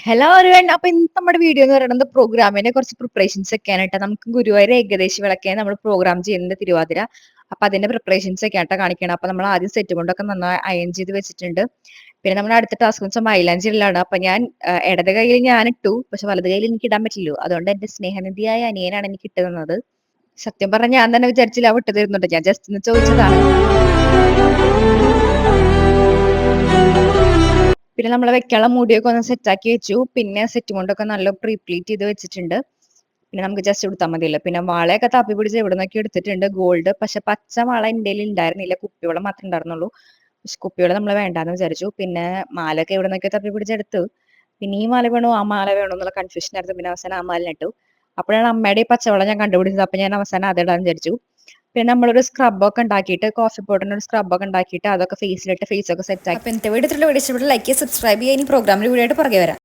Hello ഒരുവൻ അപ്പൊ ഇന്നത്തെ നമ്മുടെ വീഡിയോ എന്ന് പറയുന്നത് പ്രോഗ്രാമിന്റെ കുറച്ച് പ്രിപ്പറേഷൻസ് ഒക്കെയാണ് കേട്ടോ. നമുക്ക് ഗുരുവായൂർ ഏകദേശം വിളക്കാണ് നമ്മൾ പ്രോഗ്രാം ചെയ്യുന്നത് തിരുവാതിര. അപ്പൊ അതിന്റെ പ്രിപ്പറേഷൻസ് ഒക്കെ ആയിട്ടാ കാണിക്കണം. അപ്പൊ നമ്മൾ ആദ്യം സെറ്റ് കൊണ്ടൊക്കെ നന്നായി അയൺ ചെയ്ത് വെച്ചിട്ടുണ്ട്. പിന്നെ നമ്മുടെ അടുത്ത ടാസ്ക് വെച്ചാൽ മൈലാഞ്ചി ഇടലാണ്. അപ്പൊ ഞാൻ ഇടത് കയ്യിൽ ഞാൻ ഇട്ടു, പക്ഷെ വലത് കയ്യിൽ എനിക്ക് ഇടാൻ പറ്റില്ലല്ലോ. അതുകൊണ്ട് എന്റെ സ്നേഹനിധിയായ അനിയനാണ് എനിക്ക് ഇട്ട് തന്നത്. സത്യം പറഞ്ഞ ഞാൻ തന്നെ വിചാരിച്ചില്ല അവ ഇട്ട് തരുന്നുണ്ട്. ഞാൻ ജസ്റ്റ് ഒന്ന് ചോദിച്ചതാണ്. പിന്നെ നമ്മൾ വെക്കാനുള്ള മൂടിയൊക്കെ ഒന്ന് സെറ്റാക്കി വെച്ചു. പിന്നെ സെറ്റ് കൊണ്ടൊക്കെ നല്ല പ്രീപ്ലീറ്റ് ചെയ്ത് വെച്ചിട്ടുണ്ട്. പിന്നെ നമുക്ക് ജസ്റ്റ് കൊടുത്താൽ മതിയല്ലോ. പിന്നെ വളയൊക്കെ തപ്പി പിടിച്ച് എവിടെ നിന്നൊക്കെ എടുത്തിട്ടുണ്ട് ഗോൾഡ്. പക്ഷെ പച്ച വള എൻ്റെ കയ്യിൽ ഉണ്ടായിരുന്നില്ല, കുപ്പിവള മാത്രമേ ഉണ്ടായിരുന്നുള്ളൂ. പക്ഷെ കുപ്പിവള നമ്മൾ വേണ്ടാന്ന് വിചാരിച്ചു. പിന്നെ മാലയൊക്കെ എവിടെ നിന്നൊക്കെ തപ്പി പിടിച്ചെടുത്തു. പിന്നെ ഈ മാല വേണോ ആ മാല വേണോ എന്നുള്ള കൺഫ്യൂഷൻ ആയിരുന്നു. പിന്നെ അവസാനം ആ മാല ഇട്ടു. അപ്പോഴാണ് അമ്മയുടെ ഈ പച്ചവള ഞാൻ കണ്ടുപിടിച്ചത്. അപ്പൊ ഞാൻ അവസാനം അതിടാന്ന് വിചാരിച്ചു. പിന്നെ നമ്മളൊരു സ്ക്രബൊക്കെ ഉണ്ടാക്കിയിട്ട്, കോഫി പൗഡറിന്റെ ഒരു സ്ക്രബൊക്കെ ഉണ്ടാക്കിയിട്ട് അതൊക്കെ ഫേസിലിട്ട് ഫേസൊക്കെ സെറ്റ് ആക്കി. അപ്പോൾ ഇന്നത്തെ വീഡിയോ ഇഷ്ടപ്പെട്ട ലൈക്ക് ചെയ്യുക, സബ്സ്ക്രൈബ് ചെയ്യുക. ഇനി പ്രോഗ്രാമിൽ വീഡിയോ ആയിട്ട് പുറകെ വരാം.